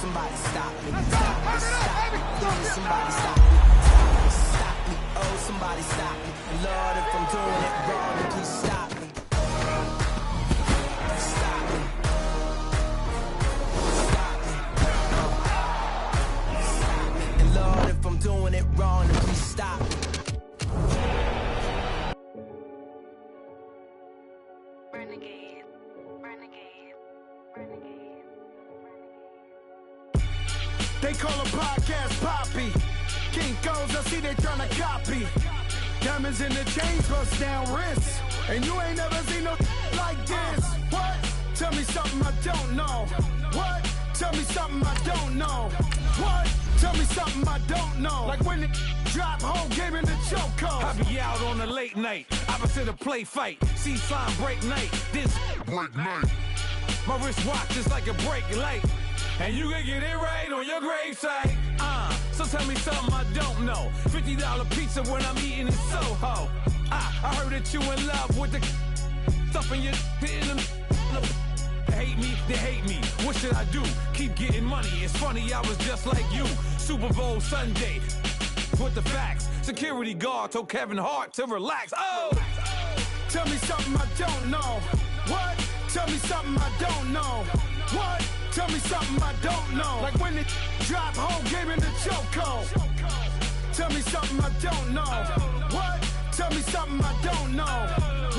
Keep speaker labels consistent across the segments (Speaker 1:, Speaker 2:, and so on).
Speaker 1: somebody stop me. Stop me, stop me. Please, somebody stop me. Stop me, stop me. Oh, somebody stop me. Lord, if I'm doing it wrong, then please stop me. Stop me. Stop me. Stop me. And Lord, if I'm doing it wrong, then please stop me.
Speaker 2: Renegade, renegade, renegade, renegade.
Speaker 3: They call a podcast Poppy. Kinkos, I see they tryna copy. Diamonds in the chains, bust down wrists. And you ain't never seen no like this. What? Tell me something I don't know. What? Tell me something I don't know. What? Tell me something I don't know. Like when it drop, whole game in the chokehold.
Speaker 4: I be out on a late night, opposite a play fight. See sign break night, this break night. My wristwatch is like a brake light. And you can get it right on your gravesite. So tell me something I don't know. $50 pizza when I'm eating in Soho. I heard that you in love with the stuff in your hitting them. They hate me, they hate me. What should I do? Keep getting money. It's funny, I was just like you. Super Bowl Sunday. With the facts. Security guard told Kevin Hart to relax. Oh!
Speaker 3: Tell me something I don't know. What? Tell me something I don't know. What? Tell me something I don't know. Like when it drop, whole game in the chokehold. Tell me something I don't know. What? Tell me something I don't know.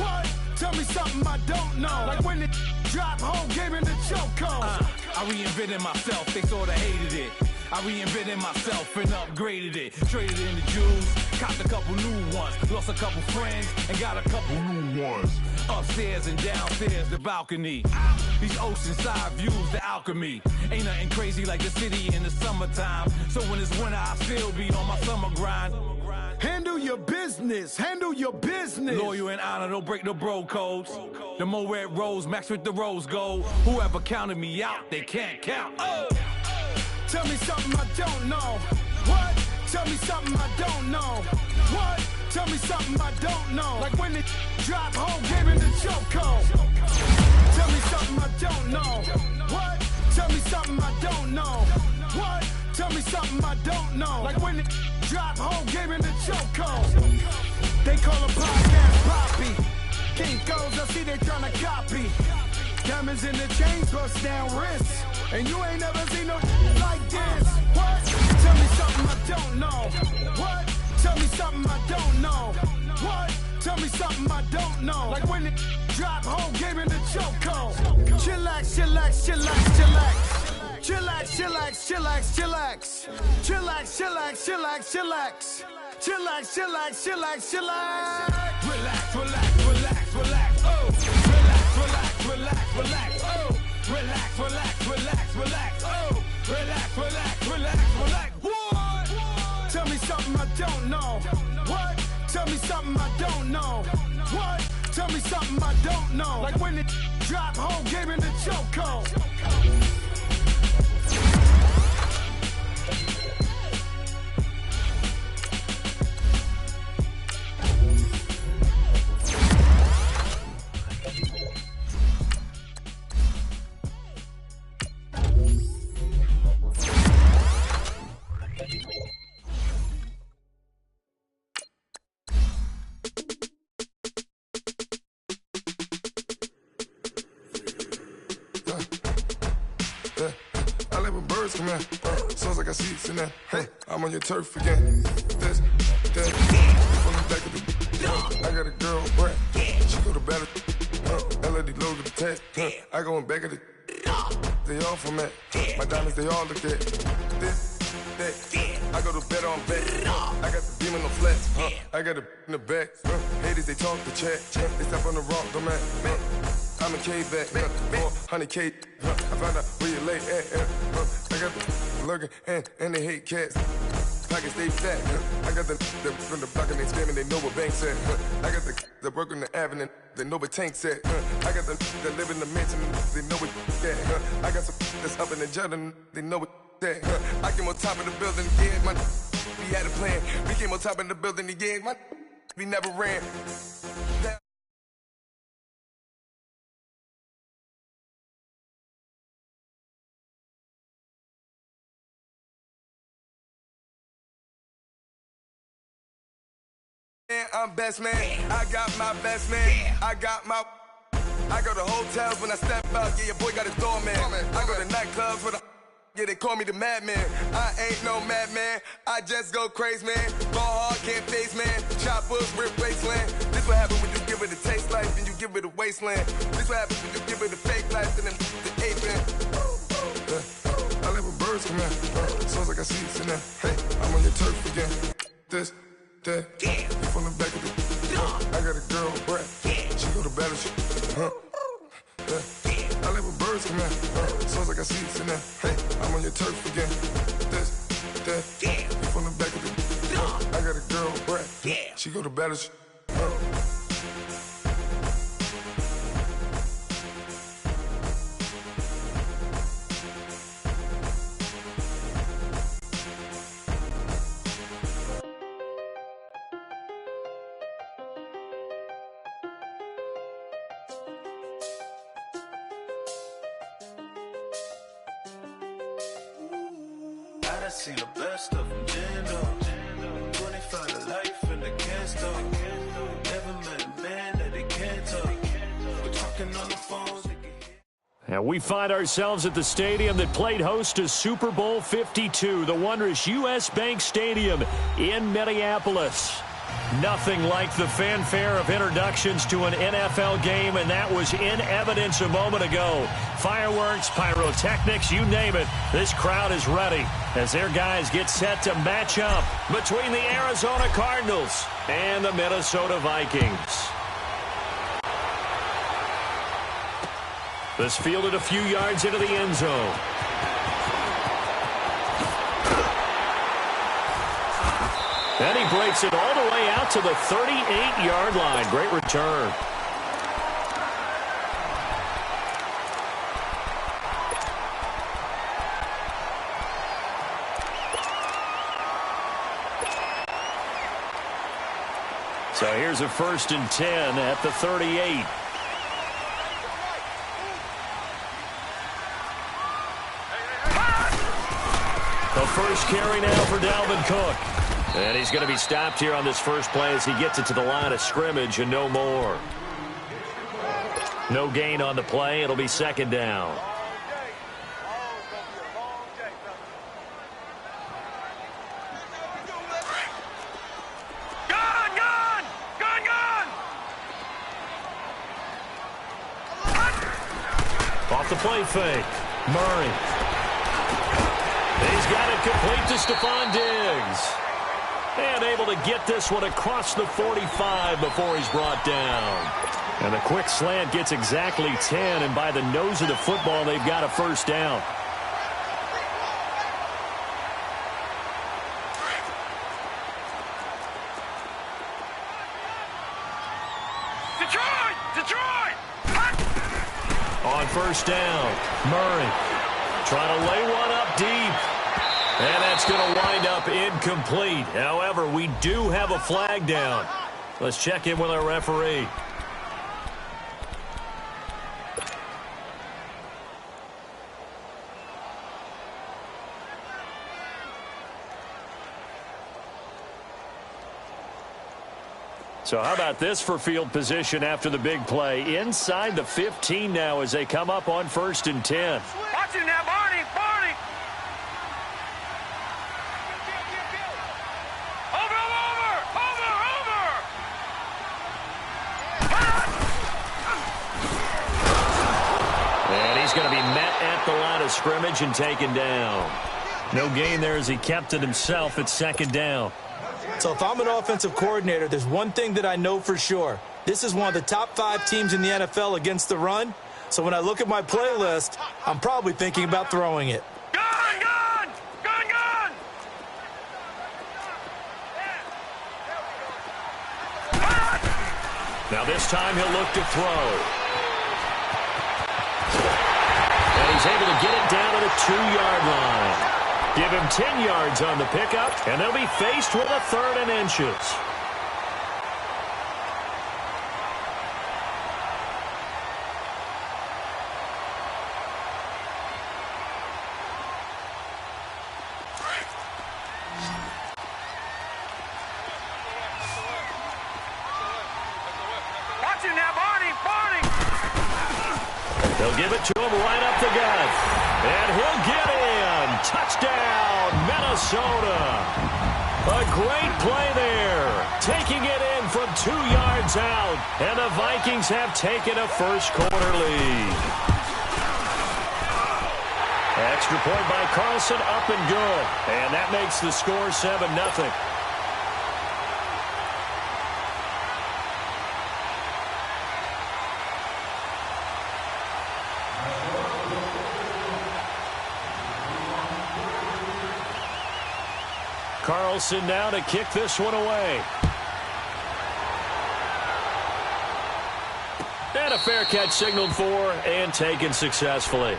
Speaker 3: What? Tell me something I don't know. Like when it drop, whole game in the chokehold.
Speaker 4: I reinvented myself, they sorta hated it. I reinvented myself and upgraded it. Traded in the jewels, copped a couple new ones. Lost a couple friends and got a couple new ones. Upstairs and downstairs, the balcony. These oceanside views, the alchemy. Ain't nothing crazy like the city in the summertime. So when it's winter, I still be on my summer grind.
Speaker 3: Handle your business, handle your business.
Speaker 4: Loyal and honor, don't break the bro codes. The more red rose, max with the rose gold. Whoever counted me out, they can't count. Oh!
Speaker 3: Tell me something I don't know. What? Tell me something I don't know. What? Tell me something I don't know. Like when it drop, whole game in the chokehold. Tell me something I don't know. What? Tell me something I don't know. What? Tell me something I don't know. Like when it drop, whole game in the chokehold. They call a podcast Poppy. Kinkos, I see they tryna copy. Diamonds in the chains, bust down wrists. And you ain't never seen no like this. What? Tell me something I don't know. What? Tell me something I don't know. What? Tell me something I don't know. Like when it drop, whole game in the chokehold. Chillax, chillax, chillax, chillax. Chillax, chillax, chillax, chillax. Chillax, chillax, chillax, chillax. Chillax, chillax, chillax, chillax.
Speaker 4: Relax, relax, relax, relax. Oh! Relax, relax, relax, relax. Oh! Relax, relax, relax, relax. Oh! Relax, relax, relax, relax. What?
Speaker 3: Tell me something I don't know. What? Tell me something I don't know. What? Tell me something I don't know. Like when it drop, whole game in the chokehold.
Speaker 5: I like when birds come in. Sounds like I see seats in there. Hey, I'm on your turf again. This, that, from the back of the. I got a girl, Brad. She go to battle. LOD logo the tag. I go in back of the. They all from that. My diamonds, they all look at. This, that. I go to bed on back. I got the beam on the flat. I got it in the back. Haters, they talk the chat. They step on the rock, don't matter. I'm a K-back, 400K. I found out where you lay at. I got the lurking and they hate cats. Pockets stay fat. I got the from the block and they scamming, they know what banks at. I got the work on the avenue, they know what tanks at. I got the that live in the mansion, they know what that. I got some that's up in the Jordan, they know what that. I came on top of the building again, my we had a plan. We came on top of the building again, my we never ran. I'm best man. I got my best man. I go to hotels when I step out. Yeah, your boy got his doorman. I go to nightclubs for the. Yeah, they call me the madman. I ain't no madman. I just go crazy, man. Ball hard, can't face, man. Choppers, rip wasteland. This what happens when you give it a taste life and you give it a wasteland. This what happens when you give it a fake life and then the ape man. I live with birds come in. Sounds like I see it's in there. Hey, I'm on your turf again. This, that, you from the back of the. I got a girl, Brad. She go to battleship. I live with birds come in. Sounds like I see it's in there. Hey, I'm on your turf again. This, that, you from the back of the. I got a girl, Brad. She go to battleship.
Speaker 6: I seen the best of them, Jando. 25 to life and they can't stop. Never met a man that they can't talk. We're talking on the phones.
Speaker 7: And we find ourselves at the stadium that played host to Super Bowl 52, the wondrous U.S. Bank Stadium in Minneapolis. Nothing like the fanfare of introductions to an NFL game, and that was in evidence a moment ago. Fireworks, pyrotechnics, you name it. This crowd is ready as their guys get set to match up between the Arizona Cardinals and the Minnesota Vikings. This fielded a few yards into the end zone. And he breaks it all the way out to the 38-yard line. Great return. So here's a 1st and 10 at the 38. The first carry now for Dalvin Cook. And he's going to be stopped here on this first play as he gets it to the line of scrimmage and no more. No gain on the play. It'll be 2nd down. Off the play fake. Murray. He's got it complete to Stephon Diggs. And able to get this one across the 45 before he's brought down. And the quick slant gets exactly 10, and by the nose of the football, they've got a 1st down.
Speaker 3: Detroit!
Speaker 7: On 1st down, Murray trying to lay one up deep. And that's going to wind up incomplete. However, we do have a flag down. Let's check in with our referee. So how about this for field position after the big play? Inside the 15 now as they come up on 1st and 10.
Speaker 3: Watch it now, Barney!
Speaker 7: Going to be met at the line of scrimmage and taken down. No gain there as he kept it himself at 2nd down.
Speaker 8: So if I'm an offensive coordinator, there's one thing that I know for sure. This is one of the top 5 teams in the NFL against the run. So when I look at my playlist, I'm probably thinking about throwing it.
Speaker 3: Gun!
Speaker 7: Now this time he'll look to throw. He's able to get it down to the 2-yard line. Give him 10 yards on the pickup, and they'll be faced with a 3rd and inches. They'll give it to him right up the gut. And he'll get in. Touchdown, Minnesota. A great play there. Taking it in from 2 yards out. And the Vikings have taken a first-quarter lead. Extra point by Carlson, up and good. And that makes the score 7-0. Carlson now to kick this one away. And a fair catch signaled for and taken successfully.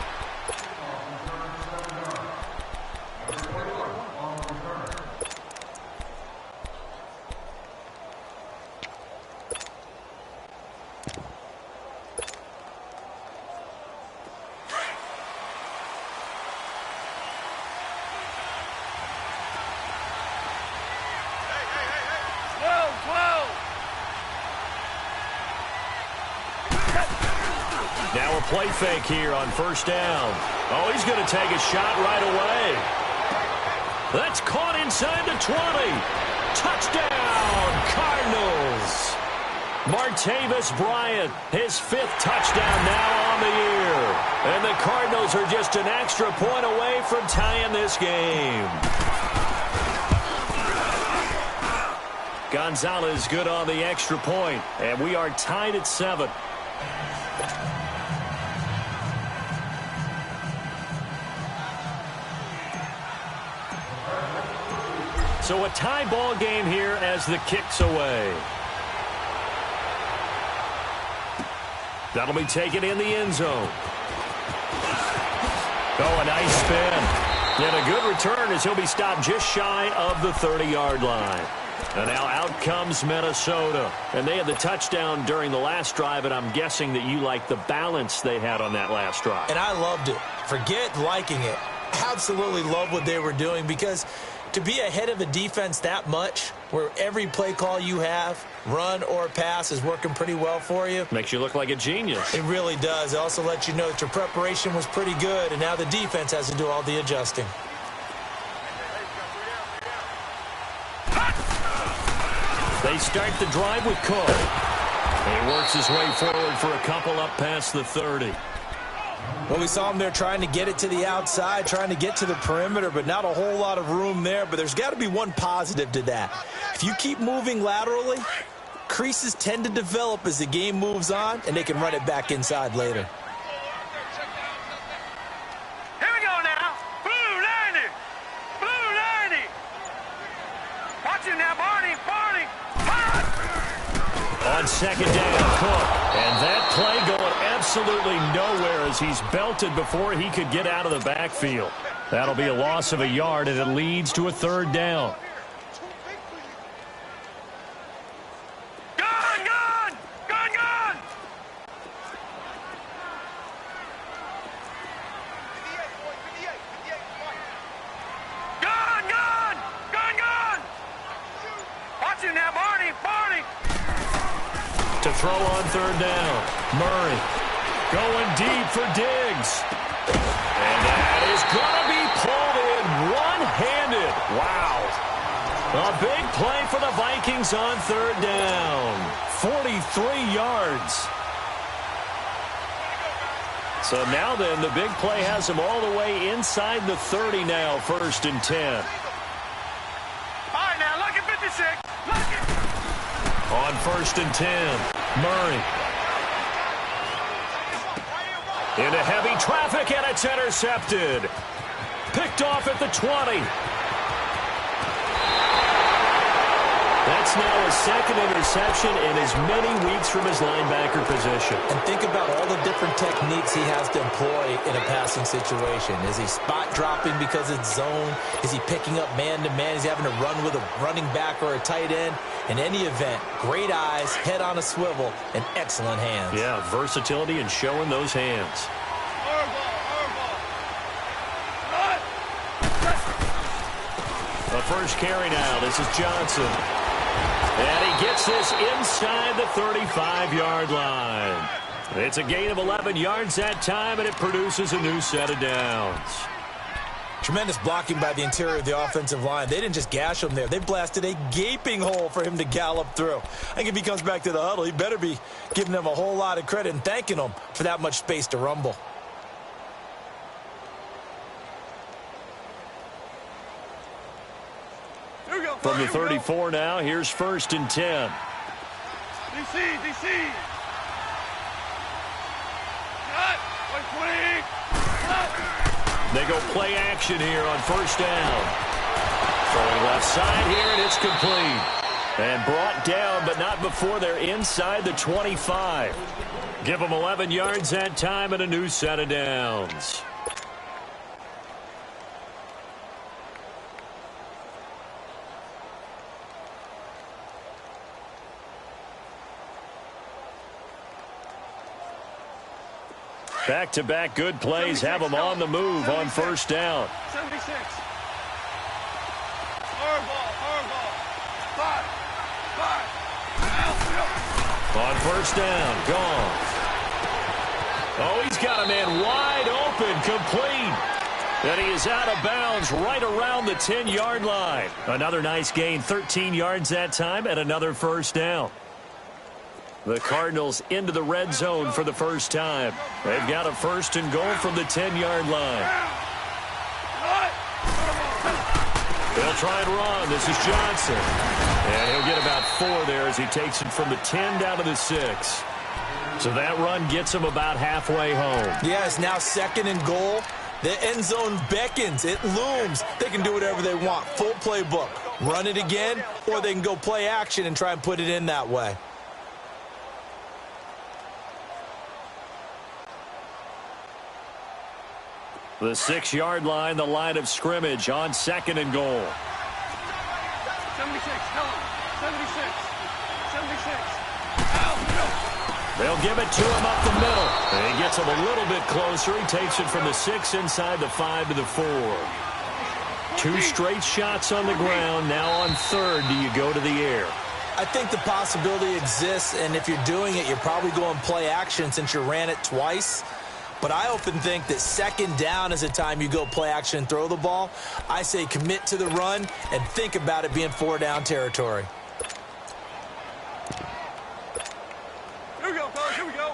Speaker 7: Now a play fake here on first down. Oh, he's going to take a shot right away. That's caught inside the 20. Touchdown, Cardinals. Martavis Bryant, his 5th touchdown now on the year. And the Cardinals are just an extra point away from tying this game. Gonzalez good on the extra point, and we are tied at 7. So a tie ball game here as the kick's away. That'll be taken in the end zone. Oh, a nice spin. And a good return as he'll be stopped just shy of the 30-yard line. And now out comes Minnesota. And they had the touchdown during the last drive, and I'm guessing that you like the balance they had on that last drive.
Speaker 8: And I loved it. Forget liking it. Absolutely love what they were doing, because to be ahead of a defense that much, where every play call you have, run or pass, is working pretty well for you.
Speaker 7: Makes you look like a genius.
Speaker 8: It really does. It also lets you know that your preparation was pretty good, and now the defense has to do all the adjusting.
Speaker 7: They start the drive with Cook. He works his way forward for a couple up past the 30.
Speaker 8: Well, we saw him there trying to get it to the outside, trying to get to the perimeter, but not a whole lot of room there. But there's got to be one positive to that. If you keep moving laterally, creases tend to develop as the game moves on, and they can run it back inside later.
Speaker 3: Here we go now. Blue 90. Blue 90. Watch it now, Barney. Barney.
Speaker 7: On second down, Cook. And that play going absolutely nowhere as he's belted before he could get out of the backfield. That'll be a loss of a yard, and it leads to a 3rd down.
Speaker 3: Gun, gun! Gun, gun! 58, gun, gun! Gun, gun! Watch it now, Barney. Barney.
Speaker 7: To throw on 3rd down, Murray going deep for Diggs. And that is going to be pulled in one-handed. Wow. A big play for the Vikings on 3rd down. 43 yards. So now then, the big play has them all the way inside the 30 now, 1st and 10.
Speaker 3: All right, now, look at 56. Look at...
Speaker 7: On 1st and 10, Murray. Into heavy traffic, and it's intercepted. Picked off at the 20. That's now his 2nd interception in as many weeks from his linebacker position.
Speaker 8: And think about all the different techniques he has to employ in a passing situation. Is he spot dropping because it's zone? Is he picking up man-to-man? Is he having to run with a running back or a tight end? In any event, great eyes, head on a swivel, and excellent hands.
Speaker 7: Yeah, versatility and showing those hands. The first carry now. This is Johnson. And he gets this inside the 35-yard line. It's a gain of 11 yards that time, and it produces a new set of downs.
Speaker 8: Tremendous blocking by the interior of the offensive line. They didn't just gash him there. They blasted a gaping hole for him to gallop through. I think if he comes back to the huddle, he better be giving them a whole lot of credit and thanking them for that much space to rumble.
Speaker 7: From the 34 now, here's 1st and 10.
Speaker 3: DC.
Speaker 7: They go play action here on 1st down. Throwing left side here, and it's complete. And brought down, but not before they're inside the 25. Give them 11 yards that time and a new set of downs. Back-to-back good plays have them on the move on 1st down.
Speaker 3: 76. Horrible. 5.
Speaker 7: On 1st down, gone. Oh, he's got a man wide open, complete. And he is out of bounds right around the 10-yard line. Another nice gain, 13 yards that time, and another 1st down. The Cardinals into the red zone for the first time. They've got a 1st and goal from the 10-yard line. They'll try and run. This is Johnson. And he'll get about 4 there as he takes it from the 10 down to the 6. So that run gets him about halfway home.
Speaker 8: Yeah, it's now 2nd and goal. The end zone beckons. It looms. They can do whatever they want. Full playbook. Run it again, or they can go play action and try and put it in that way.
Speaker 7: The 6-yard line, the line of scrimmage on 2nd and goal.
Speaker 3: 76. 76.
Speaker 7: They'll give it to him up the middle. And he gets him a little bit closer. He takes it from the 6 inside the 5 to the 4. 2 straight shots on the ground. Now on 3rd, do you go to the air?
Speaker 8: I think the possibility exists, and if you're doing it, you're probably going play action since you ran it twice. But I often think that 2nd down is a time you go play action and throw the ball. I say commit to the run and think about it being 4-down territory.
Speaker 3: Here we go, fellas. Here we go.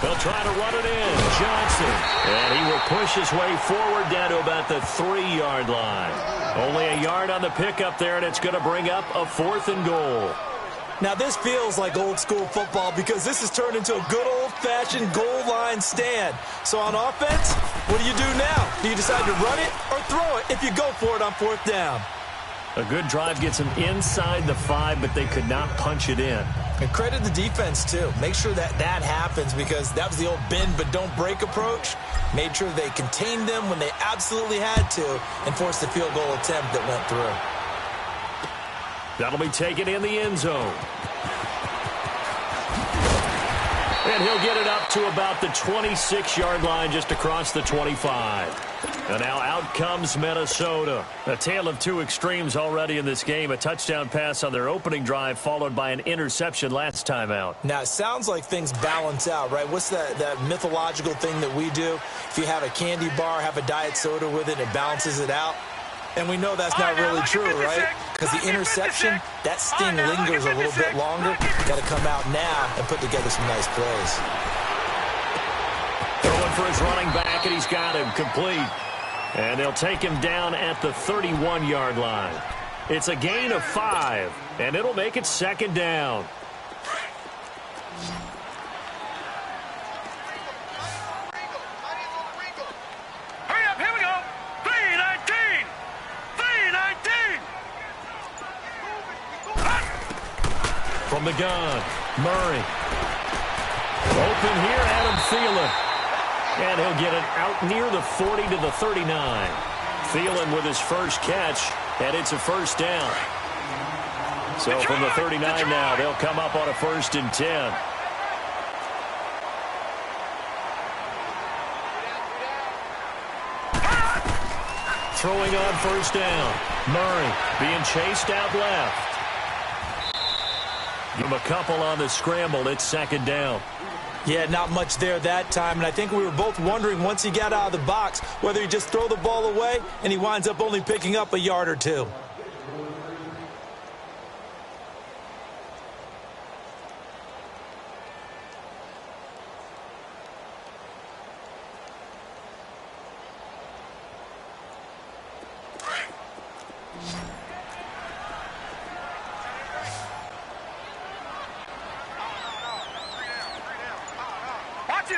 Speaker 7: They'll try to run it in. Johnson. And he will push his way forward down to about the 3-yard line. Only a yard on the pickup there, and it's going to bring up a 4th and goal.
Speaker 8: Now, this feels like old-school football because this has turned into a good old-fashioned goal line stand. So on offense, what do you do now? Do you decide to run it or throw it if you go for it on 4th down?
Speaker 7: A good drive gets them inside the 5, but they could not punch it in.
Speaker 8: And credit the defense, too. Make sure that happens because that was the old bend but don't break approach. Made sure they contained them when they absolutely had to and forced the field goal attempt that went through.
Speaker 7: That'll be taken in the end zone. And he'll get it up to about the 26-yard line just across the 25. And now out comes Minnesota. A tale of 2 extremes already in this game. A touchdown pass on their opening drive followed by an interception last time out.
Speaker 8: Now, it sounds like things balance out, right? What's that mythological thing that we do? If you have a candy bar, have a diet soda with it, it balances it out. And we know that's not really true, right? Because the interception, that sting lingers a little bit longer. Got to come out now and put together some nice plays.
Speaker 7: Throwing for his running back, and he's got him complete. And they'll take him down at the 31-yard line. It's a gain of 5, and it'll make it 2nd down.
Speaker 3: Hurry up, here we go. 319. 319.
Speaker 7: From the gun, Murray. Open here, Adam Thielen. And he'll get it out near the 40 to the 39. Thielen with his first catch, and it's a 1st down. So from the 39 now, they'll come up on a 1st and 10. throwing on first down. Murray being chased out left. Give him a couple on the scramble. It's second down.
Speaker 8: Yeah, not much there that time, and I think we were both wondering once he got out of the box whether he just throw the ball away and he winds up only picking up a yard or two.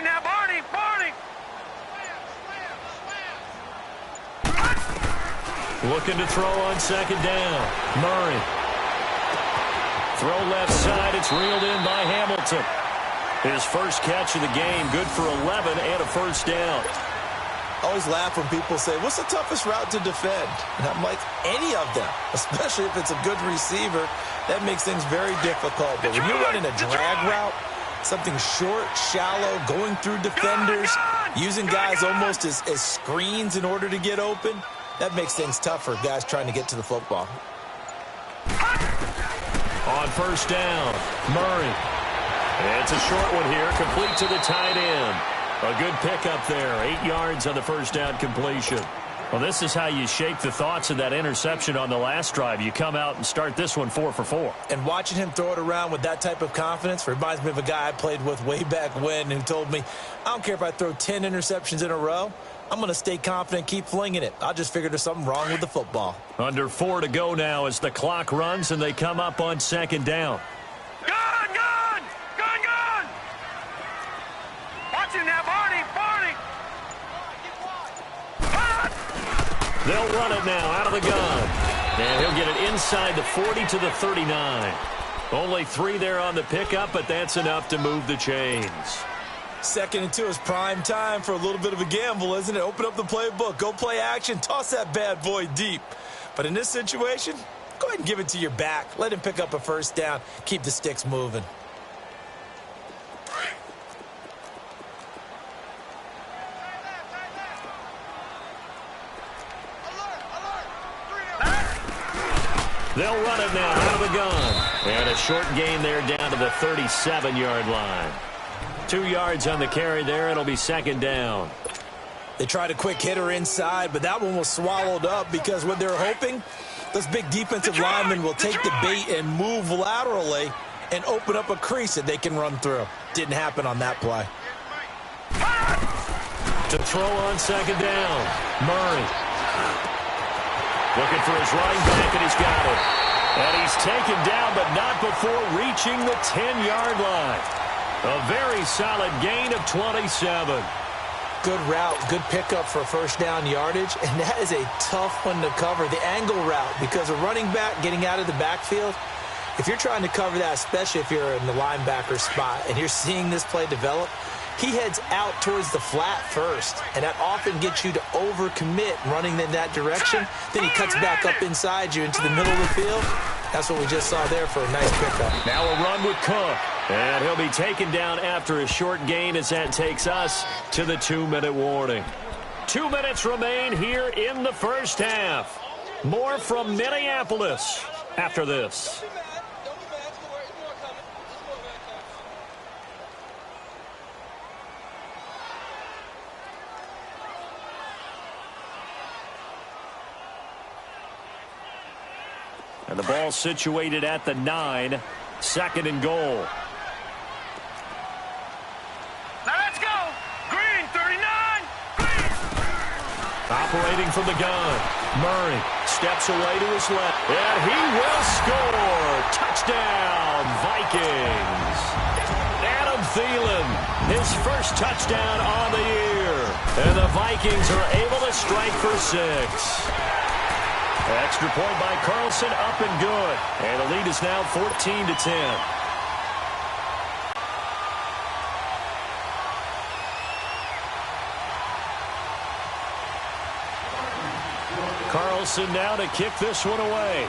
Speaker 3: Now, Barney!
Speaker 7: Looking to throw on second down. Murray. Throw left side. It's reeled in by Hamilton. His first catch of the game. Good for 11 and a first down.
Speaker 8: I always laugh when people say, what's the toughest route to defend? And I'm like, any of them, especially if it's a good receiver. That makes things very difficult. But when you're running a drag route, something short, shallow, going through defenders, using guys almost as screens in order to get open, that makes things tough for guys trying to get to the football.
Speaker 7: On first down, Murray. It's a short one here, complete to the tight end. A good pickup there, 8 yards on the first down completion. Well, this is how you shake the thoughts of that interception on the last drive. You come out and start this one 4 for 4.
Speaker 8: And watching him throw it around with that type of confidence reminds me of a guy I played with way back when who told me, I don't care if I throw 10 interceptions in a row. I'm going to stay confident, keep flinging it. I just figured there's something wrong with the football.
Speaker 7: Under 4 to go now as the clock runs and they come up on second down.
Speaker 3: Gun! Watch him now, Barney!
Speaker 7: They'll run it now out of the gun. And he'll get it inside the 40 to the 39. Only 3 there on the pickup, but that's enough to move the chains.
Speaker 8: 2nd and 2 is prime time for a little bit of a gamble, isn't it? Open up the playbook, go play action, toss that bad boy deep. But in this situation, go ahead and give it to your back. Let him pick up a first down. Keep the sticks moving.
Speaker 7: They'll run it now out of the gun. And a short gain there down to the 37-yard line. 2 yards on the carry there. It'll be second down.
Speaker 8: They tried a quick hitter inside, but that one was swallowed up because what they're hoping, those big defensive linemen will take the bait and move laterally and open up a crease that they can run through. Didn't happen on that play.
Speaker 7: To throw on second down, Murray. Looking for his running back, and he's got it. And he's taken down, but not before reaching the 10-yard line. A very solid gain of 27.
Speaker 8: Good route, good pickup for first down yardage, and that is a tough one to cover. The angle route, because a running back getting out of the backfield, if you're trying to cover that, especially if you're in the linebacker spot and you're seeing this play develop, he heads out towards the flat first, and that often gets you to overcommit running in that direction. Then he cuts back up inside you into the middle of the field. That's what we just saw there for a nice pickup.
Speaker 7: Now a run with Cook, and he'll be taken down after a short gain as that takes us to the 2-minute warning. 2 minutes remain here in the first half. More from Minneapolis after this. And the ball situated at the 9, 2nd and goal.
Speaker 3: Now let's go! Green, 39! Green!
Speaker 7: Operating from the gun. Murray steps away to his left. And he will score! Touchdown, Vikings! Adam Thielen, his first touchdown on the year. And the Vikings are able to strike for 6. Extra point by Carlson, up and good. And the lead is now 14-10. Carlson now to kick this one away.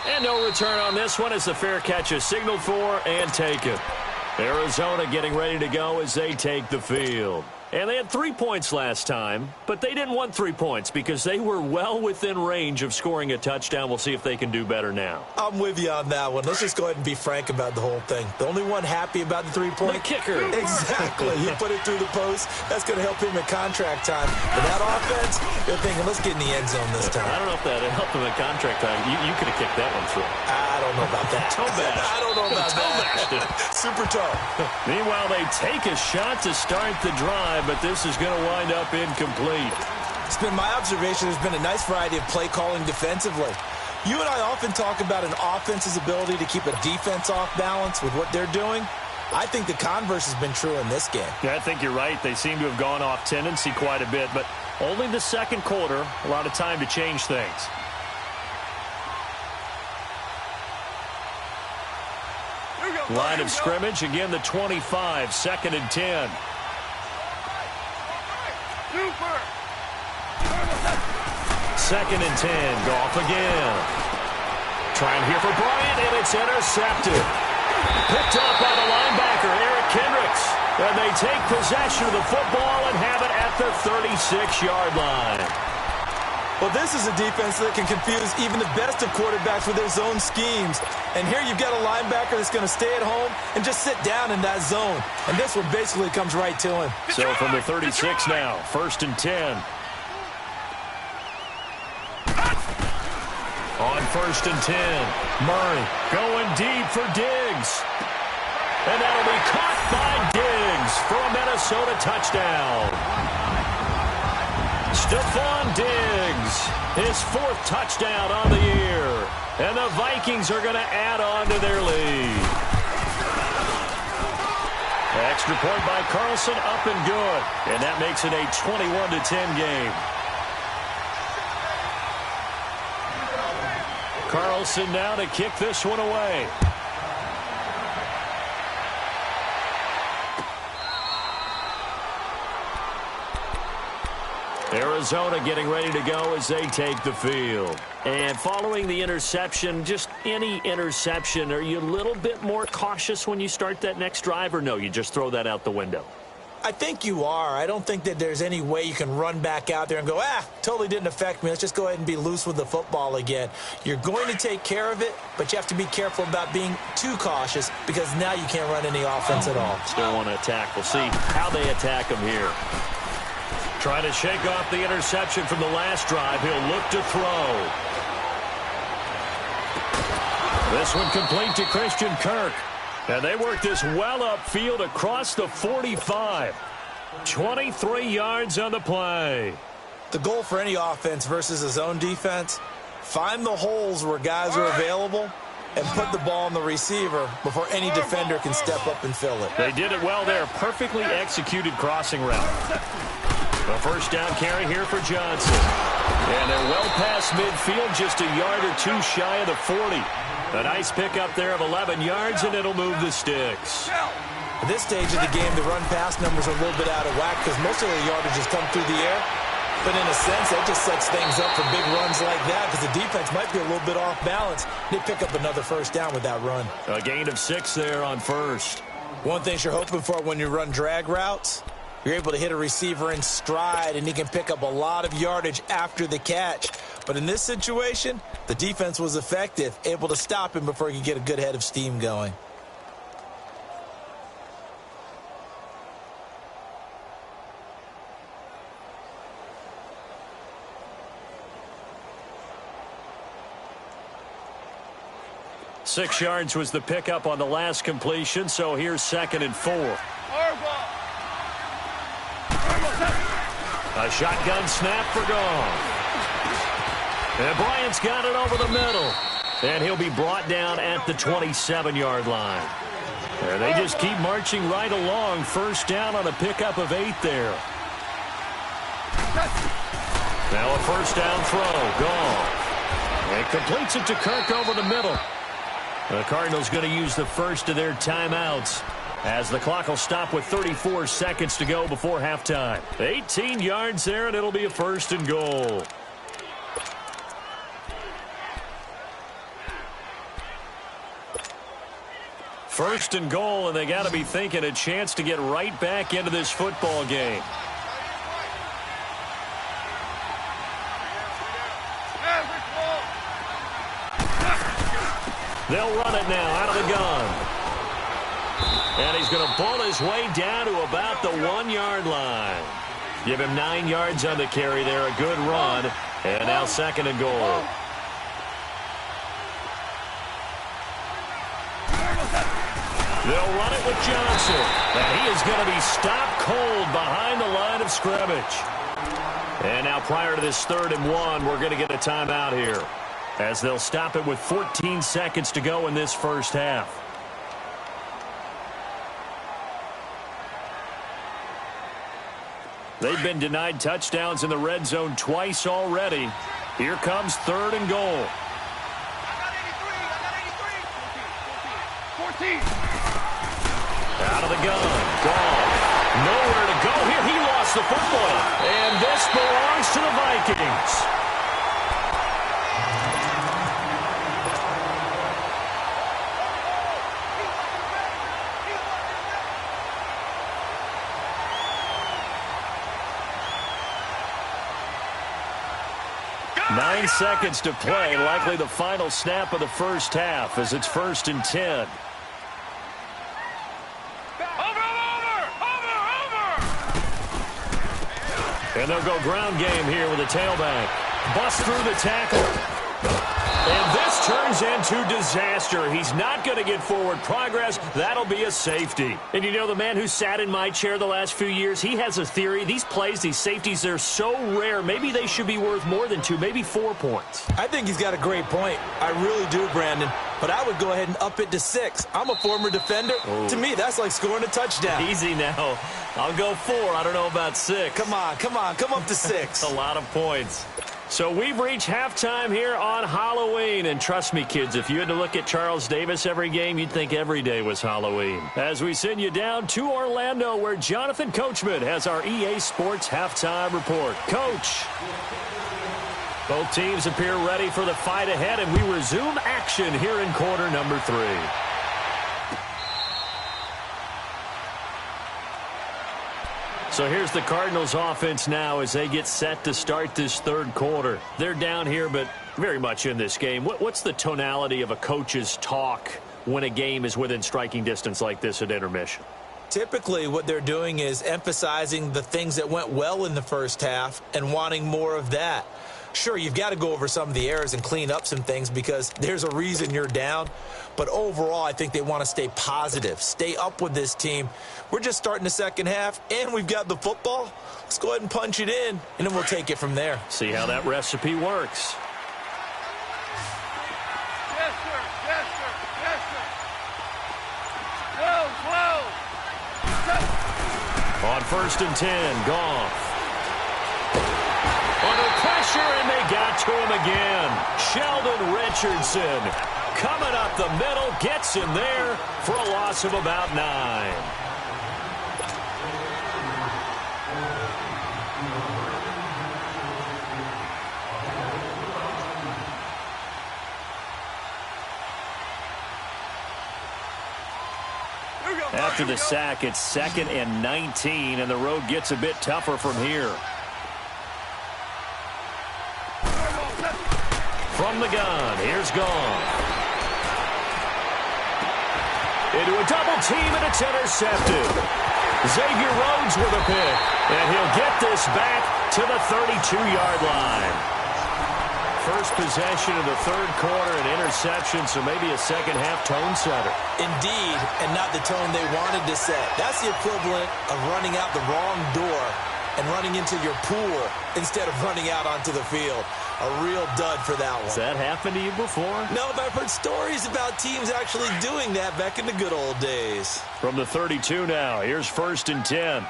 Speaker 7: And no return on this one as the fair catch is signaled for and taken. Arizona getting ready to go as they take the field. And they had 3 points last time, but they didn't want 3 points because they were well within range of scoring a touchdown. We'll see if they can do better now.
Speaker 8: I'm with you on that one. Let's just go ahead and be frank about the whole thing. The only one happy about the 3-point?
Speaker 7: The kicker.
Speaker 8: Exactly. He put it through the post. That's going to help him in contract time. But that offense, they're thinking, let's get in the end zone this time.
Speaker 7: I don't know if that helped him in contract time. You could have kicked that one through.
Speaker 8: I don't know about that.
Speaker 7: Toe bash.
Speaker 8: I don't know about that. Super toe.
Speaker 7: Meanwhile, they take a shot to start the drive, but this is going to wind up incomplete.
Speaker 8: It's been my observation there's been a nice variety of play calling defensively. You and I often talk about an offense's ability to keep a defense off balance with what they're doing. I think the converse has been true in this game.
Speaker 7: Yeah, I think you're right. They seem to have gone off tendency quite a bit, but only the second quarter, a lot of time to change things. Line of scrimmage, again the 25, 2nd and 10. Second and 10, Goff again. Trying here for Bryant, and it's intercepted. Picked up by the linebacker, Eric Kendricks. And they take possession of the football and have it at the 36-yard line.
Speaker 8: Well, this is a defense that can confuse even the best of quarterbacks with their zone schemes. And here you've got a linebacker that's going to stay at home and just sit down in that zone. And this one basically comes right to him.
Speaker 7: So from the 36 now, 1st and 10. On 1st and 10, Murray going deep for Diggs. And that'll be caught by Diggs for a Minnesota touchdown. Stephon Diggs, his 4th touchdown on the year. And the Vikings are going to add on to their lead. Extra point by Carlson, up and good. And that makes it a 21-10 game. Carlson now to kick this one away. Arizona getting ready to go as they take the field. And following the interception, just any interception, are you a little bit more cautious when you start that next drive, or no, you just throw that out the window?
Speaker 8: I think you are. I don't think that there's any way you can run back out there and go, totally didn't affect me. Let's just go ahead and be loose with the football again. You're going to take care of it, but you have to be careful about being too cautious because now you can't run any offense at all.
Speaker 7: Still want to attack. We'll see how they attack him here. Trying to shake off the interception from the last drive. He'll look to throw. This one complete to Christian Kirk. And they work this well upfield across the 45. 23 yards on the play.
Speaker 8: The goal for any offense versus a zone defense, find the holes where guys are available and put the ball on the receiver before any defender can step up and fill it.
Speaker 7: They did it well there. Perfectly executed crossing route. A 1st down carry here for Johnson. And they're well past midfield, just a yard or 2 shy of the 40. A nice pickup there of 11 yards, and it'll move the sticks.
Speaker 8: At this stage of the game, the run-pass numbers are a little bit out of whack because most of the yardage has come through the air. But in a sense, that just sets things up for big runs like that because the defense might be a little bit off balance. They pick up another 1st down with that run.
Speaker 7: A gain of 6 there on 1st.
Speaker 8: One thing you're hoping for when you run drag routes, you're able to hit a receiver in stride, and he can pick up a lot of yardage after the catch. But in this situation, the defense was effective, able to stop him before he could get a good head of steam going.
Speaker 7: Six yards was the pickup on the last completion, so here's 2nd and 4. A shotgun snap for Goff. And Bryant's got it over the middle. And he'll be brought down at the 27-yard line. And they just keep marching right along. 1st down on a pickup of 8 there. Now a 1st down throw. Goff. And completes it to Kirk over the middle. The Cardinals going to use the first of their timeouts, as the clock will stop with 34 seconds to go before halftime. 18 yards there, and it'll be a 1st and goal. First and goal, and they got to be thinking a chance to get right back into this football game. They'll run it now out of the gun. And he's going to pull his way down to about the 1-yard line. Give him 9 yards on the carry there. A good run. And now 2nd and goal. They'll run it with Johnson. And he is going to be stopped cold behind the line of scrimmage. And now prior to this 3rd and 1, we're going to get a timeout here, as they'll stop it with 14 seconds to go in this first half. They've been denied touchdowns in the red zone twice already. Here comes 3rd and goal. Out of the gun. Gone. Nowhere to go here. He lost the football. And this belongs to the Vikings. Nine seconds to play, likely the final snap of the first half, as it's 1st and 10. And they'll go ground game here with a tailback. Bust through the tackle. And this turns into disaster. He's not going to get forward progress. That'll be a safety. And you know, the man who sat in my chair the last few years, he has a theory. These plays, these safeties, they're so rare. Maybe they should be worth more than 2, maybe 4 points.
Speaker 8: I think he's got a great point. I really do, Brandon. But I would go ahead and up it to 6. I'm a former defender.
Speaker 7: Ooh.
Speaker 8: To me, that's like scoring a touchdown.
Speaker 7: Easy now. I'll go 4. I don't know about 6.
Speaker 8: Come on. Come up to 6.
Speaker 7: A lot of points. So we've reached halftime here on Halloween. And trust me, kids, if you had to look at Charles Davis every game, you'd think every day was Halloween. As we send you down to Orlando, where Jonathan Coachman has our EA Sports halftime report. Coach. Both teams appear ready for the fight ahead, and we resume action here in quarter number 3. So here's the Cardinals offense now as they get set to start this 3rd quarter. They're down here, but very much in this game. What's the tonality of a coach's talk when a game is within striking distance like this at intermission?
Speaker 8: Typically, what they're doing is emphasizing the things that went well in the first half and wanting more of that. Sure, you've got to go over some of the errors and clean up some things because there's a reason you're down. But overall, I think they want to stay positive, stay up with this team. We're just starting the second half, and we've got the football. Let's go ahead and punch it in, and then we'll take it from there.
Speaker 7: See how that recipe works.
Speaker 3: Yes, sir. Yes, sir. Yes, sir. Whoa.
Speaker 7: On 1st and 10, Goff. Under pressure, and they got to him again. Sheldon Richardson coming up the middle, gets him there for a loss of about 9. After the sack, it's 2nd and 19, and the road gets a bit tougher from here. From the gun, here's Goff. Into a double team, and it's intercepted. Xavier Rhodes with a pick, and he'll get this back to the 32-yard line. First possession of the 3rd quarter, an interception, so maybe a second-half tone setter.
Speaker 8: Indeed, and not the tone they wanted to set. That's the equivalent of running out the wrong door and running into your pool instead of running out onto the field. A real dud for that one.
Speaker 7: Has that happened to you before?
Speaker 8: No, but I've heard stories about teams actually doing that back in the good old days.
Speaker 7: From the 32 now, here's 1st and 10.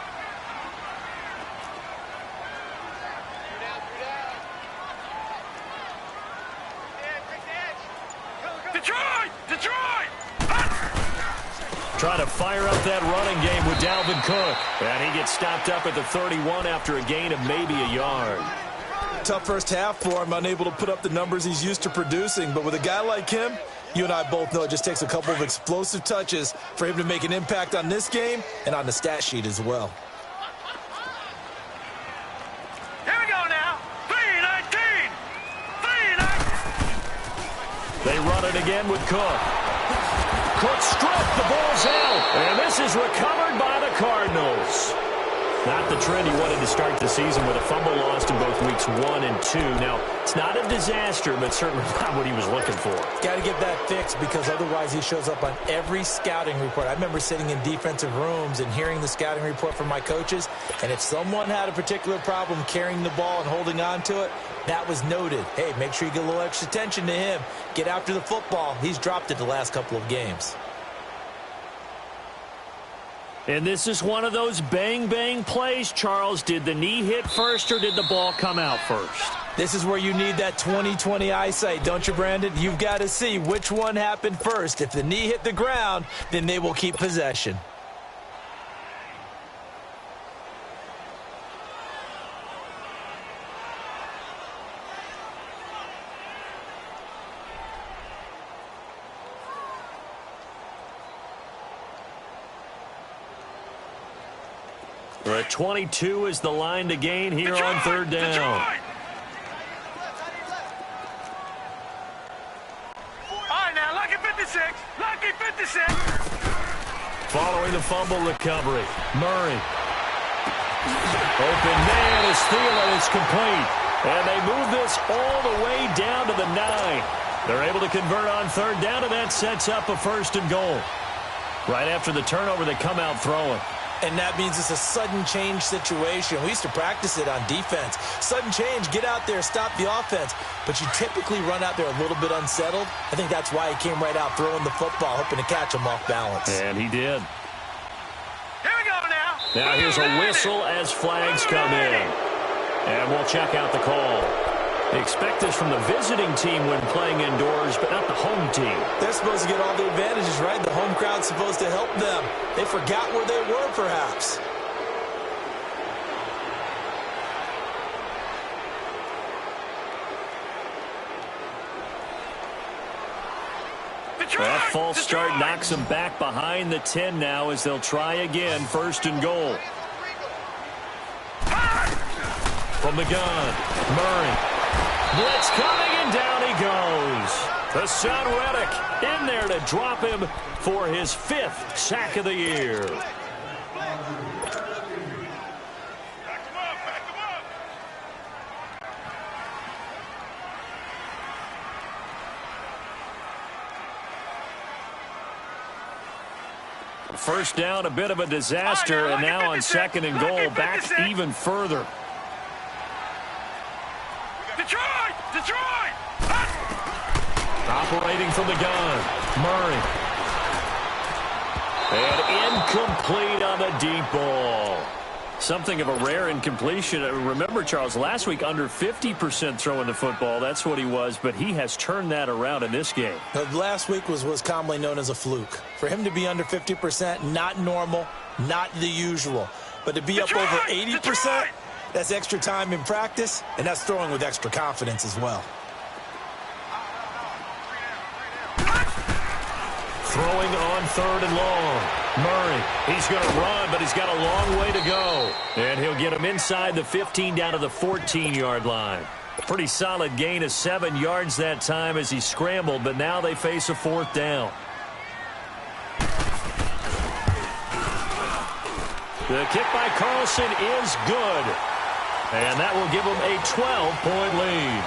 Speaker 7: Trying to fire up that running game with Dalvin Cook. And he gets stopped up at the 31 after a gain of maybe a yard.
Speaker 8: Tough first half for him, unable to put up the numbers he's used to producing. But with a guy like him, you and I both know it just takes a couple of explosive touches for him to make an impact on this game and on the stat sheet as well.
Speaker 3: Here we go now. 3-19.
Speaker 7: They They run it again with Cook. Cook stripped, the ball's out, and this is recovered by the Cardinals. Not the trend he wanted to start the season with a fumble lost in both weeks 1 and 2. Now, it's not a disaster, but certainly not what he was looking for.
Speaker 8: Got to get that fixed because otherwise he shows up on every scouting report. I remember sitting in defensive rooms and hearing the scouting report from my coaches, and if someone had a particular problem carrying the ball and holding on to it, that was noted. Hey, make sure you get a little extra attention to him. Get after the football. He's dropped it the last couple of games.
Speaker 7: And this is one of those bang-bang plays, Charles. Did the knee hit first or did the ball come out first?
Speaker 8: This is where you need that 20/20 eyesight, don't you, Brandon? You've got to see which one happened first. If the knee hit the ground, then they will keep possession.
Speaker 7: We're at 22 is the line to gain here on 3rd down.
Speaker 3: All right, now, lucky 56. Lucky 56.
Speaker 7: Following the fumble recovery, Murray. Open man is Thielen. It's complete. And they move this all the way down to the 9. They're able to convert on 3rd down, and that sets up a 1st and goal. Right after the turnover, they come out throwing.
Speaker 8: And that means it's a sudden change situation. We used to practice it on defense. Sudden change, get out there, stop the offense. But you typically run out there a little bit unsettled. I think that's why he came right out throwing the football, hoping to catch him off balance.
Speaker 7: And he did.
Speaker 3: Here we go now.
Speaker 7: Now here's a whistle as flags come in. And we'll check out the call. They expect this from the visiting team when playing indoors, but not the home team.
Speaker 8: They're supposed to get all the advantages, right? The home crowd's supposed to help them. They forgot where they were, perhaps.
Speaker 7: That false start knocks them back behind the 10 now as they'll try again, 1st and goal. From the gun, Murray. Blitz coming, and down he goes. Hassan Reddick in there to drop him for his 5th sack of the year. First down, a bit of a disaster, and now on 2nd and goal, back even further.
Speaker 3: Detroit!
Speaker 7: Operating from the gun, Murray. And incomplete on the deep ball. Something of a rare incompletion. Remember, Charles, last week under 50% throwing the football. That's what he was, but he has turned that around in this game.
Speaker 8: Last week was commonly known as a fluke. For him to be under 50%, not normal, not the usual. But to be up over 80%, that's extra time in practice, and that's throwing with extra confidence as well.
Speaker 7: Throwing on 3rd and long. Murray, he's going to run, but he's got a long way to go. And he'll get him inside the 15 down to the 14-yard line. Pretty solid gain of 7 yards that time as he scrambled, but now they face a 4th down. The kick by Carlson is good. And that will give them a 12-point lead.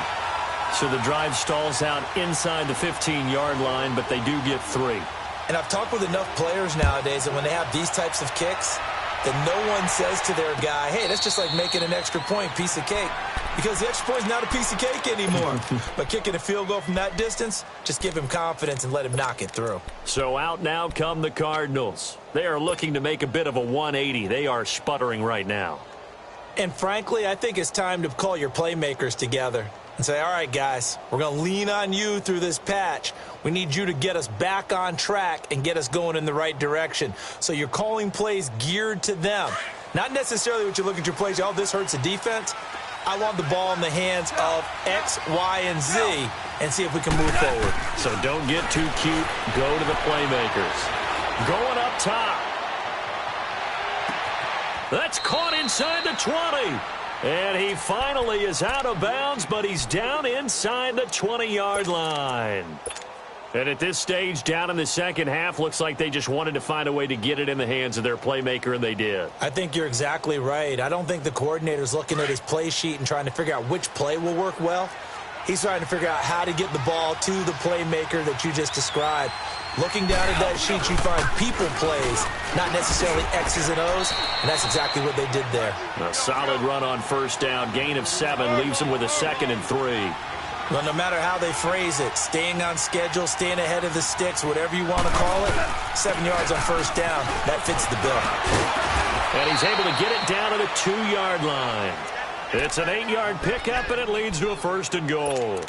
Speaker 7: So the drive stalls out inside the 15-yard line, but they do get 3.
Speaker 8: And I've talked with enough players nowadays that when they have these types of kicks, that no one says to their guy, hey, that's just like making an extra point, piece of cake. Because the extra point is not a piece of cake anymore. But kicking a field goal from that distance, just give him confidence and let him knock it through.
Speaker 7: So out now come the Cardinals. They are looking to make a bit of a 180. They are sputtering right now.
Speaker 8: And frankly, I think it's time to call your playmakers together and say, all right, guys, we're going to lean on you through this patch. We need you to get us back on track and get us going in the right direction. So you're calling plays geared to them. Not necessarily what you look at your plays, oh, this hurts the defense. I want the ball in the hands of X, Y, and Z and see if we can move forward.
Speaker 7: So don't get too cute. Go to the playmakers. Going up top. That's caught inside the 20. And he finally is out of bounds, but he's down inside the 20-yard line. And at this stage, down in the second half, looks like they just wanted to find a way to get it in the hands of their playmaker, and they did.
Speaker 8: I think you're exactly right. I don't think the coordinator's looking at his play sheet and trying to figure out which play will work well. He's trying to figure out how to get the ball to the playmaker that you just described. Looking down at that sheet, you find people plays, not necessarily X's and O's, and that's exactly what they did there.
Speaker 7: A solid run on first down. Gain of 7 leaves them with a 2nd and 3.
Speaker 8: Well, no matter how they phrase it, staying on schedule, staying ahead of the sticks, whatever you want to call it, 7 yards on first down, that fits the bill.
Speaker 7: And he's able to get it down to the 2-yard line. It's an 8-yard pickup, and it leads to a 1st and goal.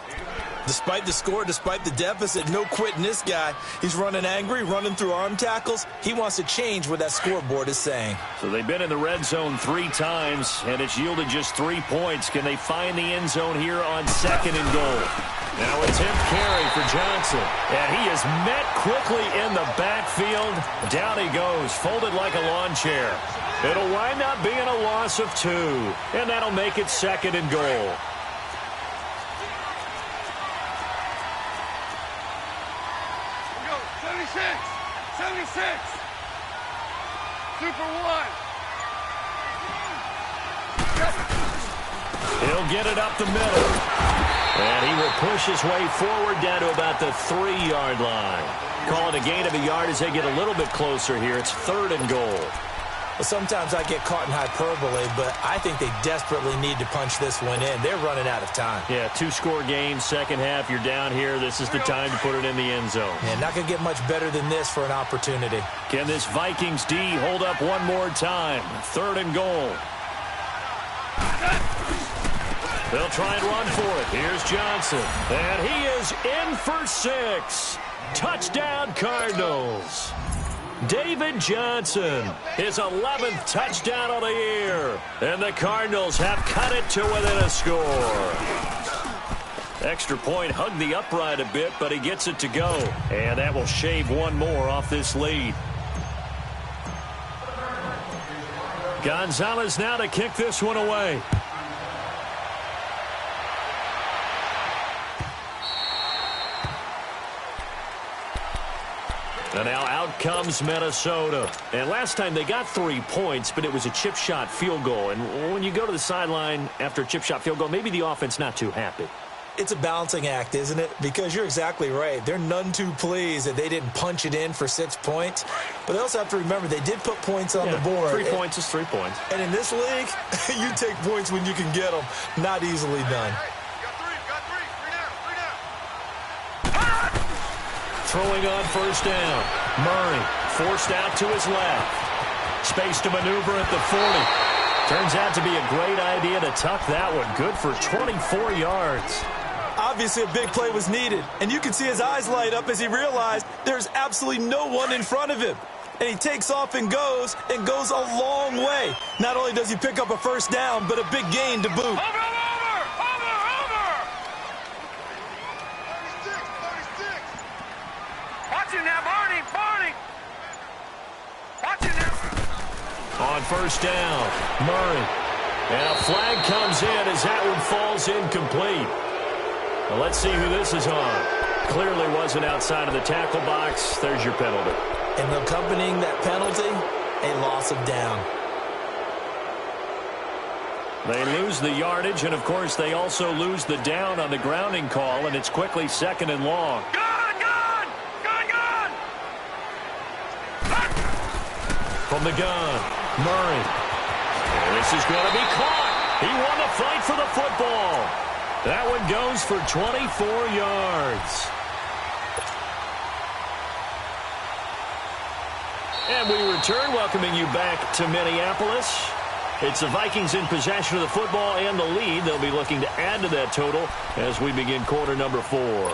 Speaker 8: Despite the score, despite the deficit, no quitting this guy. He's running angry, running through arm tackles. He wants to change what that scoreboard is saying.
Speaker 7: So they've been in the red zone 3 times, and it's yielded just 3 points. Can they find the end zone here on 2nd and goal? Now attempt carry for Johnson. And he is met quickly in the backfield. Down he goes, folded like a lawn chair. It'll wind up being a loss of 2, and that'll make it 2nd and goal.
Speaker 3: Super 1.
Speaker 7: He'll get it up the middle. And he will push his way forward down to about the 3-yard line. Call it a gain of a yard as they get a little bit closer here. It's 3rd and goal.
Speaker 8: Well, sometimes I get caught in hyperbole, but I think they desperately need to punch this one in. They're running out of time.
Speaker 7: Yeah, 2-score game, second half. You're down here. This is the time to put it in the end zone.
Speaker 8: Yeah, not going to get much better than this for an opportunity.
Speaker 7: Can this Vikings D hold up one more time? 3rd and goal. They'll try and run for it. Here's Johnson. And he is in for 6. Touchdown, Cardinals. David Johnson, his 11th touchdown of the year. And the Cardinals have cut it to within a score. Extra point hugged the upright a bit, but he gets it to go. And that will shave one more off this lead. Gonzalez now to kick this one away. And now out comes Minnesota. And last time they got 3 points, but it was a chip shot field goal. And when you go to the sideline after a chip shot field goal, maybe the offense not too happy.
Speaker 8: It's a balancing act, isn't it? Because you're exactly right. They're none too pleased that they didn't punch it in for 6 points. But they also have to remember they did put points on the board.
Speaker 7: 3 points is 3 points.
Speaker 8: And in this league, you take points when you can get them. Not easily done.
Speaker 7: Throwing on first down. Murray forced out to his left. Space to maneuver at the 40. Turns out to be a great idea to tuck that one. Good for 24 yards.
Speaker 8: Obviously, a big play was needed. And you can see his eyes light up as he realized there's absolutely no one in front of him. And he takes off and goes a long way. Not only does he pick up a first down, but a big gain to boot.
Speaker 7: On first down, Murray. And a flag comes in as that one falls incomplete. Well, let's see who this is on. Clearly wasn't outside of the tackle box. There's your penalty.
Speaker 8: And accompanying that penalty, a loss of down.
Speaker 7: They lose the yardage, and, of course, they also lose the down on the grounding call, and it's quickly 2nd and long. From the gun, Murray. And this is going to be caught. He won the fight for the football. That one goes for 24 yards. And we return, welcoming you back to Minneapolis. It's the Vikings in possession of the football and the lead. They'll be looking to add to that total as we begin quarter number 4.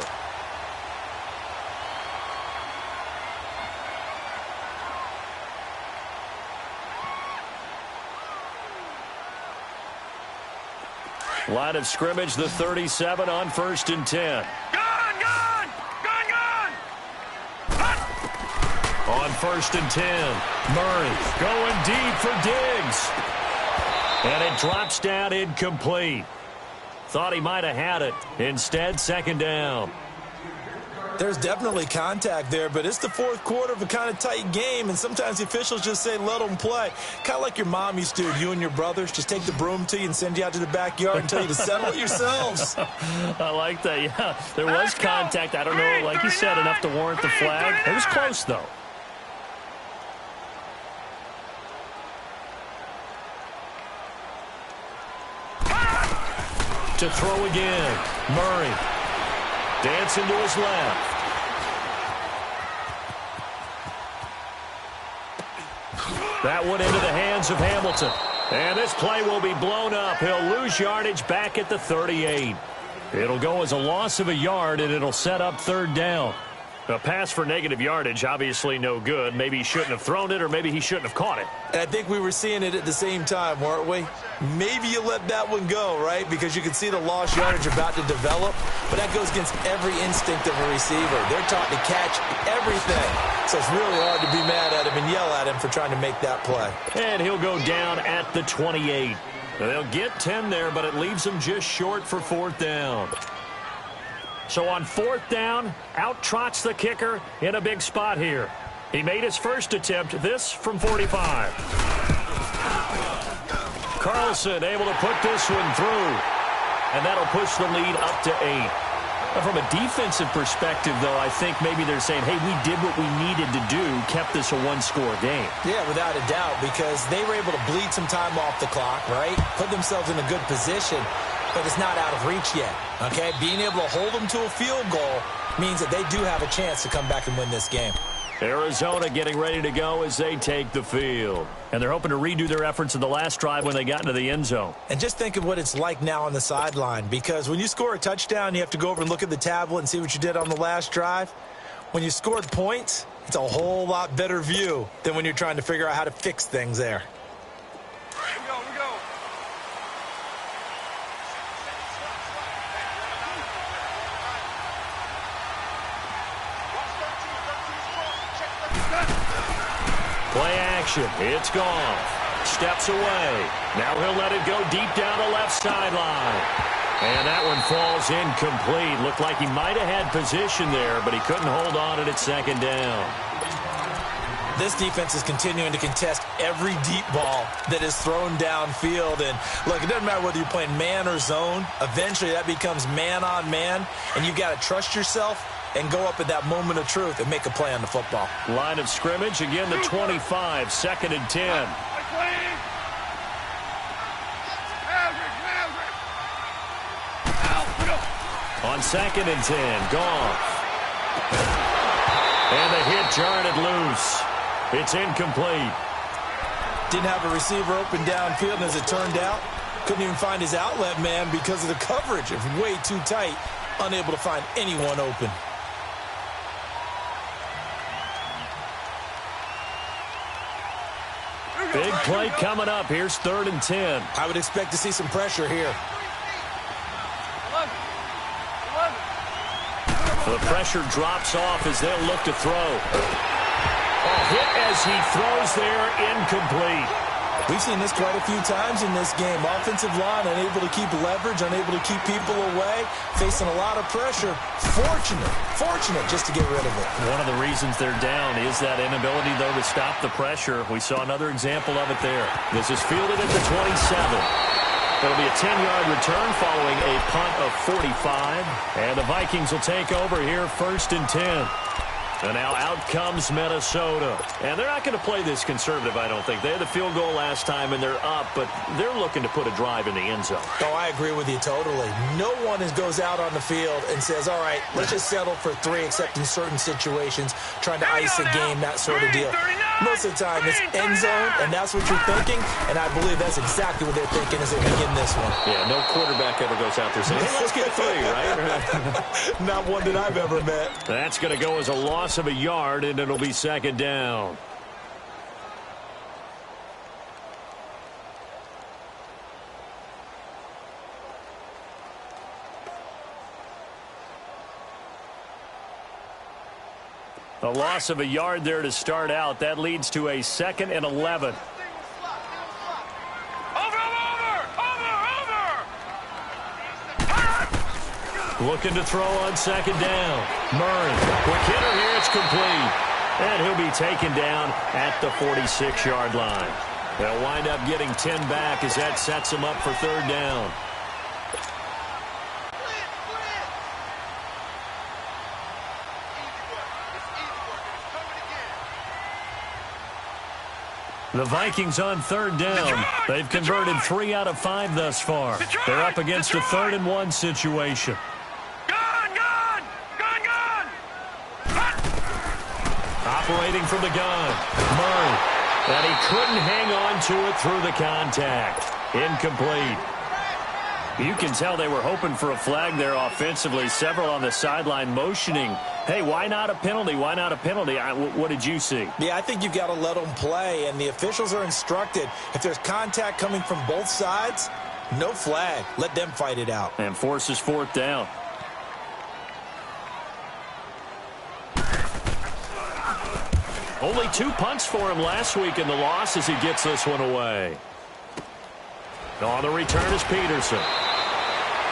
Speaker 7: Line of scrimmage, the 37 on 1st and 10. On 1st and 10, Murray going deep for Diggs. And it drops down incomplete. Thought he might have had it. Instead, 2nd down.
Speaker 8: There's definitely contact there, but it's the fourth quarter of a kind of tight game, and sometimes the officials just say, let them play. Kind of like your mom used to, you and your brothers, just take the broom to you and send you out to the backyard and tell you to settle it yourselves.
Speaker 7: I like that, yeah. There was contact. I don't know, like you said, enough to warrant the flag. It was close, though. To throw again. Murray. Dancing to his left. That one into the hands of Hamilton. And this play will be blown up. He'll lose yardage back at the 38. It'll go as a loss of a yard, and it'll set up third down. A pass for negative yardage, obviously no good. Maybe he shouldn't have thrown it, or maybe he shouldn't have caught it.
Speaker 8: And I think we were seeing it at the same time, weren't we? Maybe you let that one go, right? Because you can see the lost yardage about to develop. But that goes against every instinct of a receiver. They're taught to catch everything. So it's really hard to be mad at him and yell at him for trying to make that play.
Speaker 7: And he'll go down at the 28. They'll get 10 there, but it leaves them just short for fourth down. So on fourth down, out trots the kicker in a big spot here. He made his first attempt, this from 45. Carlson able to put this one through. And that'll push the lead up to 8. From a defensive perspective, though, I think maybe they're saying, hey, we did what we needed to do, kept this a one-score game.
Speaker 8: Yeah, without a doubt, because they were able to bleed some time off the clock, right? Put themselves in a good position, but it's not out of reach yet, okay? Being able to hold them to a field goal means that they do have a chance to come back and win this game.
Speaker 7: Arizona getting ready to go as they take the field. And they're hoping to redo their efforts in the last drive when they got into the end zone.
Speaker 8: And just think of what it's like now on the sideline, because when you score a touchdown, you have to go over and look at the tablet and see what you did on the last drive. When you scored points, it's a whole lot better view than when you're trying to figure out how to fix things there.
Speaker 3: We go.
Speaker 7: Play action. It's gone. Steps away. Now he'll let it go deep down the left sideline. And that one falls incomplete. Looked like he might have had position there, but he couldn't hold on at second down.
Speaker 8: This defense is continuing to contest every deep ball that is thrown downfield. And, look, it doesn't matter whether you're playing man or zone. Eventually, that becomes man-on-man, and you've got to trust yourself and go up at that moment of truth and make a play on the football.
Speaker 7: Line of scrimmage, again the 25, second and 10. On second and 10, Goff. And the hit jarred it loose. It's incomplete.
Speaker 8: Didn't have a receiver open downfield, and as it turned out, couldn't even find his outlet man because of the coverage. It was way too tight, unable to find anyone open.
Speaker 7: Big play coming up. Here's third and 10.
Speaker 8: I would expect to see some pressure here.
Speaker 7: The pressure drops off as they'll look to throw. Hit as he throws there, incomplete.
Speaker 8: We've seen this quite a few times in this game. Offensive line unable to keep leverage, unable to keep people away, facing a lot of pressure. Fortunate just to get rid of it.
Speaker 7: One of the reasons they're down is that inability, though, to stop the pressure. We saw another example of it there. This is fielded at the 27. It'll be a 10-yard return following a punt of 45. And the Vikings will take over here first and 10. And now out comes Minnesota. And they're not going to play this conservative, I don't think. They had the field goal last time, and they're up, but they're looking to put a drive in the end zone.
Speaker 8: Oh, I agree with you totally. No one goes out on the field and says, all right, let's just settle for 3, except in certain situations, trying to ice a game, that sort of deal. Most of the time, it's end zone, and that's what you're thinking, and I believe that's exactly what they're thinking as they begin this one.
Speaker 7: Yeah, no quarterback ever goes out there saying, hey, let's get 3, right?
Speaker 8: Not one that I've ever met.
Speaker 7: That's going to go as a loss of a yard, and it'll be second down. A loss of a yard there to start out. That leads to a second and 11. Looking to throw on second down. Murray, quick hitter here, it's complete. And he'll be taken down at the 46-yard line. They'll wind up getting 10 back as that sets them up for third down. The Vikings on third down. They've converted 3 out of 5 thus far. They're up against a 3rd and 1 situation. Operating from the gun, Murray. And he couldn't hang on to it through the contact. Incomplete. You can tell they were hoping for a flag there offensively. Several on the sideline motioning, hey, why not a penalty? Why not a penalty? What did you see?
Speaker 8: Yeah, I think you've got to let them play, and the officials are instructed. If there's contact coming from both sides, no flag. Let them fight it out.
Speaker 7: And forces 4th down. Only 2 punts for him last week in the loss as he gets this one away. On the return is Peterson.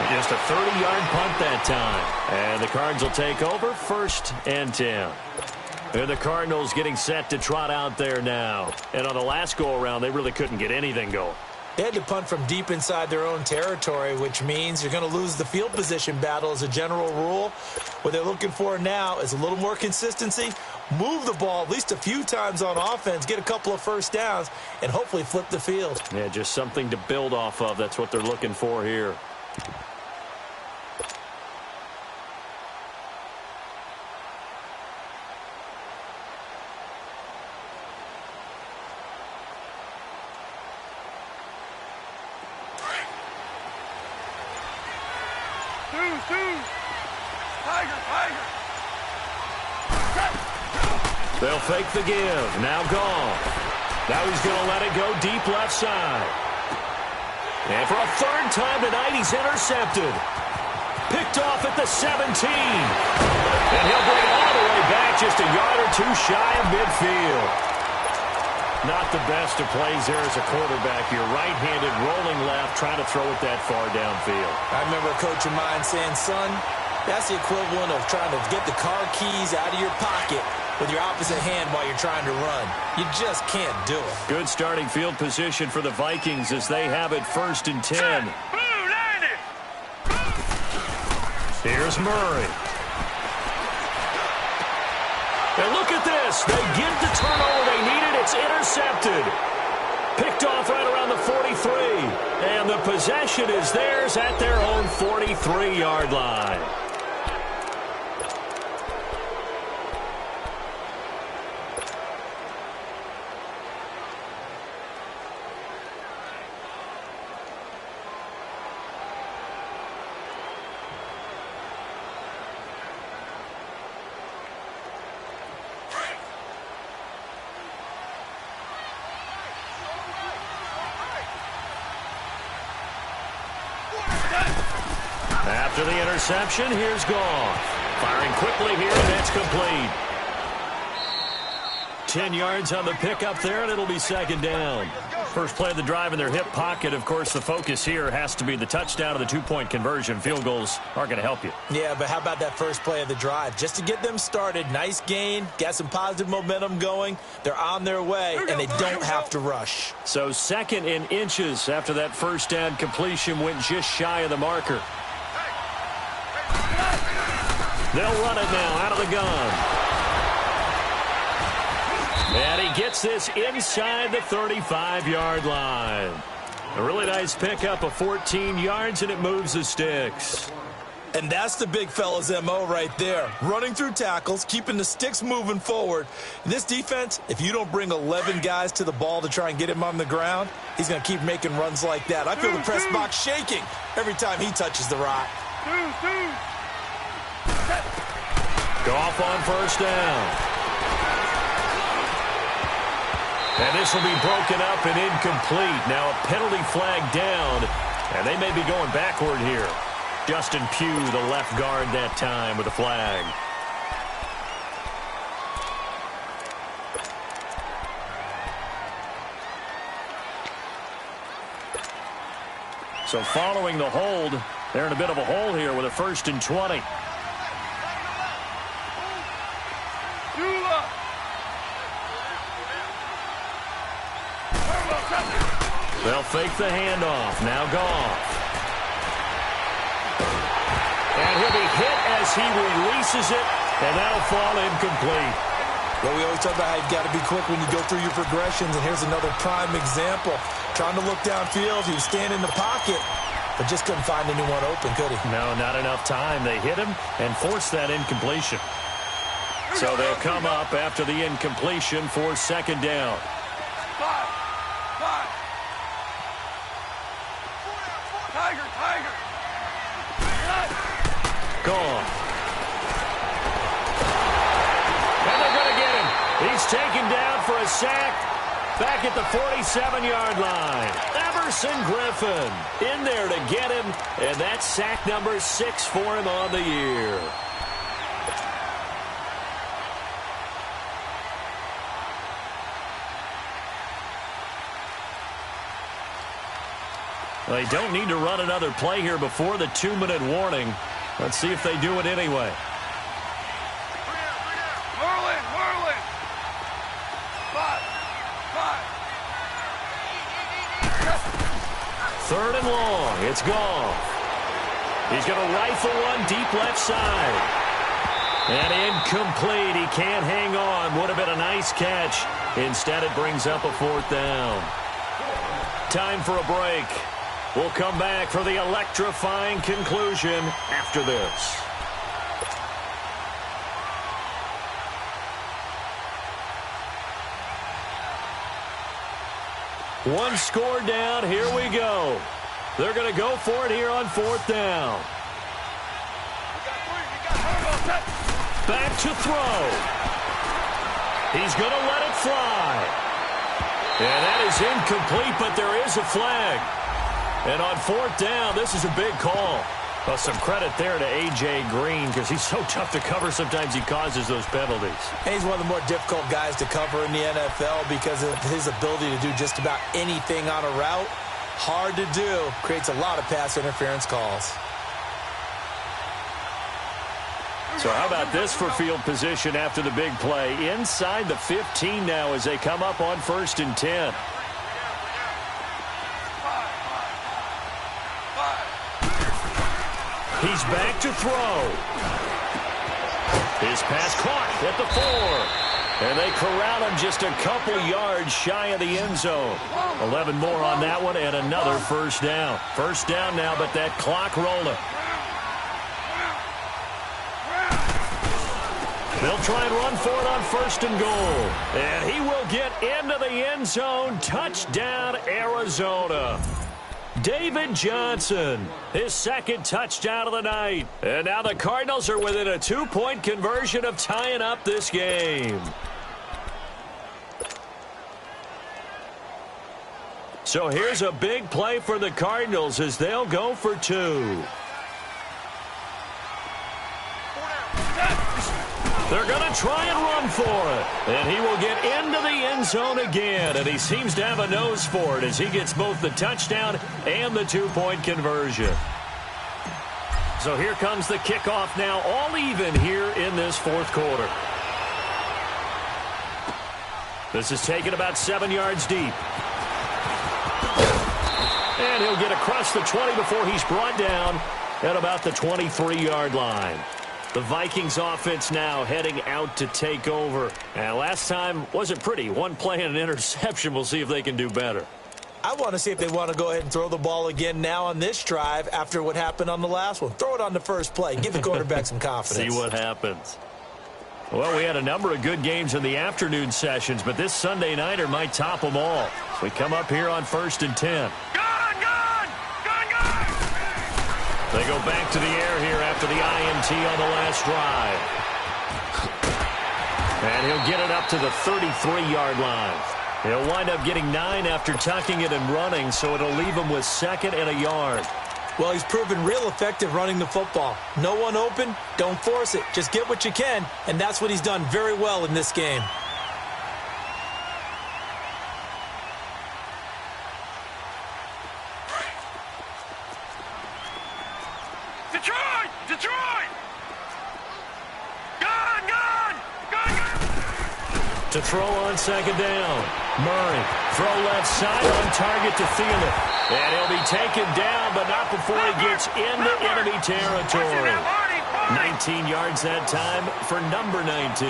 Speaker 7: Just a 30-yard punt that time. And the Cards will take over 1st and 10. And the Cardinals getting set to trot out there now. And on the last go-around, they really couldn't get anything going.
Speaker 8: They had to punt from deep inside their own territory, which means you're going to lose the field position battle as a general rule. What they're looking for now is a little more consistency. Move the ball at least a few times on offense, get a couple of first downs, and hopefully flip the field.
Speaker 7: Yeah, just something to build off of. That's what they're looking for here. They'll fake the give. Now gone. Now he's going to let it go deep left side. And for a 3rd time tonight, he's intercepted. Picked off at the 17. And he'll bring it all the way back just a yard or 2 shy of midfield. Not the best of plays there as a quarterback. You're right-handed, rolling left, trying to throw it that far downfield.
Speaker 8: I remember a coach of mine saying, son, that's the equivalent of trying to get the car keys out of your pocket with your opposite hand while you're trying to run. You just can't do it.
Speaker 7: Good starting field position for the Vikings as they have it 1st and 10. Here's Murray. And look at this. They get the turnover they needed. It's intercepted. Picked off right around the 43. And the possession is theirs at their own 43-yard line. After the interception, here's Goff. Firing quickly here, and that's complete. 10 yards on the pickup there, and it'll be 2nd down. First play of the drive in their hip pocket. Of course, the focus here has to be the touchdown of the 2-point conversion. Field goals aren't going to help you.
Speaker 8: Yeah, but how about that first play of the drive? Just to get them started, nice gain, got some positive momentum going. They're on their way, and they don't have to rush.
Speaker 7: So 2nd and inches after that first down completion went just shy of the marker. They'll run it now out of the gun. And he gets this inside the 35-yard line. A really nice pickup of 14 yards, and it moves the sticks.
Speaker 8: And that's the big fella's MO right there. Running through tackles, keeping the sticks moving forward. This defense, if you don't bring 11 guys to the ball to try and get him on the ground, he's going to keep making runs like that. I feel the press box shaking every time he touches the rock.
Speaker 7: Goff on first down. And this will be broken up and incomplete. Now a penalty flag down, and they may be going backward here. Justin Pugh, the left guard that time with a flag. So following the hold, They're in a bit of a hole here with a 1st and 20. They'll fake the handoff. Now Goff. And he'll be hit as he releases it, and that'll fall incomplete.
Speaker 8: Well, we always talk about how you've got to be quick when you go through your progressions, and here's another prime example. Trying to look downfield, he was standing in the pocket, but just couldn't find anyone open, could he?
Speaker 7: No, not enough time. They hit him and forced that incompletion. So they'll come up after the incompletion for 2nd down.
Speaker 3: Tiger.
Speaker 7: Gone. And they're going to get him. He's taken down for a sack back at the 47-yard line. Everson Griffin in there to get him, and that's sack number 6 for him on the year. They don't need to run another play here before the 2-minute warning. Let's see if they do it anyway.
Speaker 3: Whirling.
Speaker 7: 3rd and long. It's gone. He's going to rifle one deep left side. And incomplete. He can't hang on. Would have been a nice catch. Instead, it brings up a 4th down. Time for a break. We'll come back for the electrifying conclusion after this. One score down. Here we go. They're going to go for it here on 4th down. Back to throw. He's going to let it fly. And that is incomplete, but there is a flag. And on 4th down, this is a big call. Well, some credit there to A.J. Green because he's so tough to cover. Sometimes he causes those penalties.
Speaker 8: And he's one of the more difficult guys to cover in the NFL because of his ability to do just about anything on a route. Hard to do. Creates a lot of pass interference calls.
Speaker 7: So how about this for field position after the big play? Inside the 15 now as they come up on 1st and 10. He's back to throw. His pass caught at the 4. And they corral him just a couple yards shy of the end zone. 11 more on that one and another 1st down. 1st down now, but that clock rolling. They'll try and run for it on 1st and goal. And he will get into the end zone. Touchdown, Arizona. David Johnson, his 2nd touchdown of the night. And now the Cardinals are within a 2-point conversion of tying up this game. So here's a big play for the Cardinals as they'll go for 2. They're going to try and run for it. And he will get into the end zone again. And he seems to have a nose for it as he gets both the touchdown and the 2-point conversion. So here comes the kickoff now, all even here in this 4th quarter. This is taken about 7 yards deep. And he'll get across the 20 before he's brought down at about the 23-yard line. The Vikings offense now heading out to take over. And last time wasn't pretty. One play and an interception. We'll see if they can do better.
Speaker 8: I want to see if they want to go ahead and throw the ball again now on this drive after what happened on the last one. Throw it on the first play. Give the quarterback some confidence.
Speaker 7: See what happens. Well, we had a number of good games in the afternoon sessions, but this Sunday nighter might top them all. So we come up here on 1st and 10. They go back to the air here after the INT on the last drive. And he'll get it up to the 33-yard line. He'll wind up getting 9 after tucking it and running, so it'll leave him with 2nd and a yard.
Speaker 8: Well, he's proven real effective running the football. No one open, don't force it. Just get what you can, and that's what he's done very well in this game.
Speaker 7: To throw on second down. Murray, throw left side on target to Thielen. And he'll be taken down, but not before he gets into enemy territory. 19 yards that time for number 19.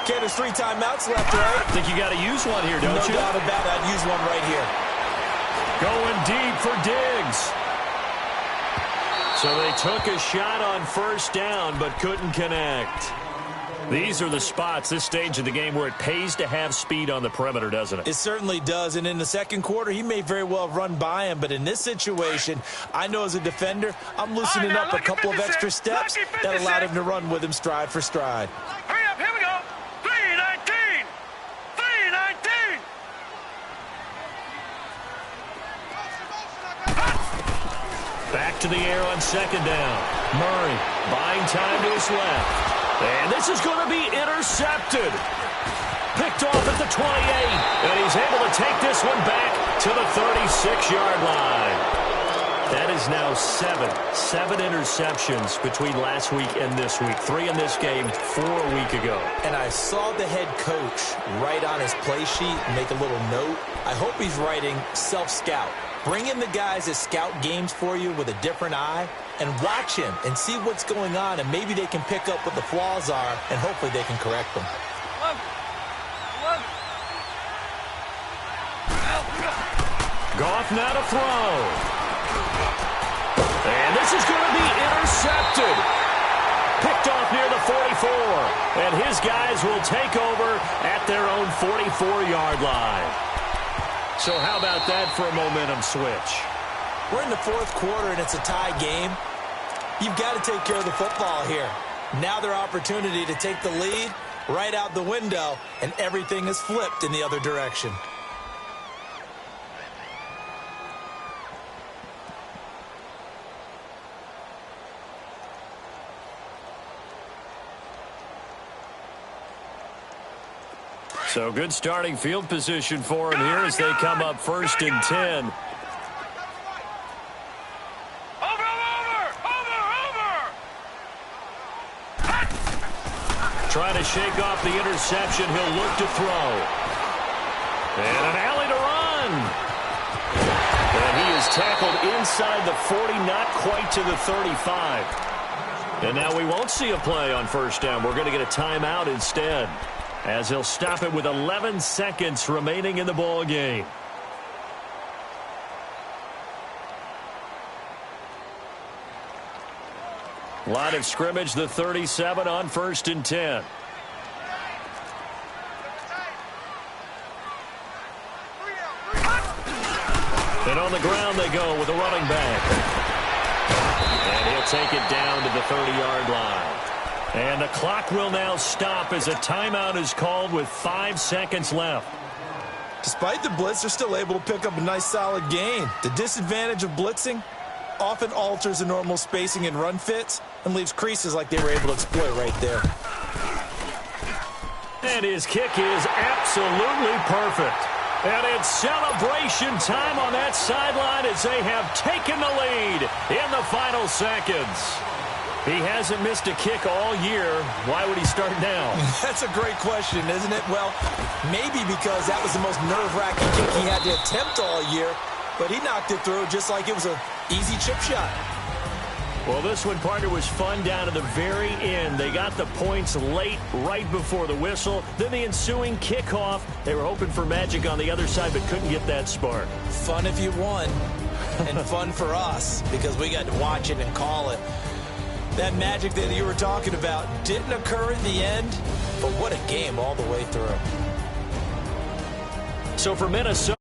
Speaker 8: Okay, there's 3 timeouts left, right?
Speaker 7: I think you got to use one here, don't you?
Speaker 8: No doubt about it. I'd use one right here.
Speaker 7: Going deep for Diggs. So they took a shot on first down, but couldn't connect. These are the spots, this stage of the game, where it pays to have speed on the perimeter, doesn't it?
Speaker 8: It certainly does, and in the second quarter, he may very well have run by him, but in this situation, I know as a defender, I'm loosening up a couple of extra steps that allowed him to run with him stride for stride.
Speaker 3: Hurry up, here we go. 3-19. 3-19.
Speaker 7: Back to the air on second down. Murray buying time to his left. And this is going to be intercepted. Picked off at the 28. And he's able to take this one back to the 36-yard line. That is now 7 interceptions between last week and this week. 3 in this game, 4 a week ago.
Speaker 8: And I saw the head coach write on his play sheet, make a little note. I hope he's writing self-scout. Bring in the guys that scout games for you with a different eye and watch him and see what's going on, and maybe they can pick up what the flaws are, and hopefully they can correct them.
Speaker 7: Goff now to throw. And this is going to be intercepted. Picked off near the 44. And his guys will take over at their own 44-yard line. So how about that for a momentum switch?
Speaker 8: We're in the fourth quarter, and it's a tie game. You've got to take care of the football here. Now their opportunity to take the lead right out the window, and everything is flipped in the other direction.
Speaker 7: So good starting field position for him here as they come up 1st and 10. Trying to shake off the interception. He'll look to throw. And an alley to run. And he is tackled inside the 40, not quite to the 35. And now we won't see a play on first down. We're going to get a timeout instead, as he'll stop it with 11 seconds remaining in the ball game. Line of scrimmage, the 37 on 1st and 10. And on the ground they go with a running back. And he'll take it down to the 30-yard line. And the clock will now stop as a timeout is called with 5 seconds left.
Speaker 8: Despite the blitz, they're still able to pick up a nice solid gain. The disadvantage of blitzing often alters the normal spacing and run fits and leaves creases like they were able to exploit right there.
Speaker 7: And his kick is absolutely perfect. And it's celebration time on that sideline as they have taken the lead in the final seconds. He hasn't missed a kick all year. Why would he start now?
Speaker 8: That's a great question, isn't it? Well, maybe because that was the most nerve-wracking kick he had to attempt all year, but he knocked it through just like it was an easy chip shot.
Speaker 7: Well, this one, partner, was fun down to the very end. They got the points late, right before the whistle. Then the ensuing kickoff. They were hoping for magic on the other side, but couldn't get that spark.
Speaker 8: Fun if you won, and fun for us because we got to watch it and call it. That magic that you were talking about didn't occur at the end, but what a game all the way through.
Speaker 7: So for Minnesota,